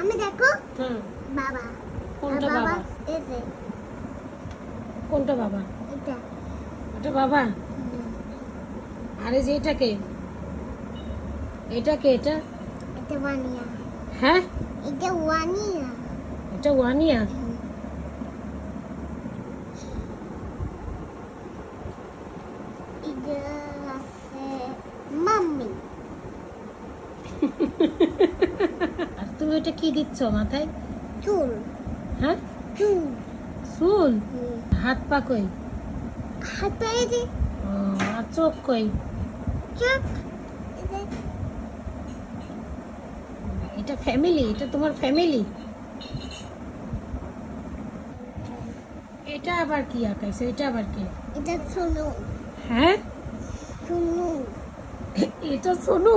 আমি দেখো হুম বাবা কোনটা বাবা বাবা এই যে কোনটা বাবা এটা ওটা বাবা আরে যে এটা কে এটা এটা ওয়ানিয়া হ্যাঁ এটা ওয়ানিয়া এটা ওয়ানিয়া এটা আছে মাম্মি আর তুমি এটা কি দিচ্ছ মাথায় চুল হ্যাঁ চুল চুল হাত পা কই হাতে এই যে ও আর চোখ কই চোখ এই যে এটা ফ্যামিলি এটা তোমার ফ্যামিলি এটা আবার কি আঁকাইছো এটা আবার কি এটা শোনো হ্যাঁ শুনু এটা শোনো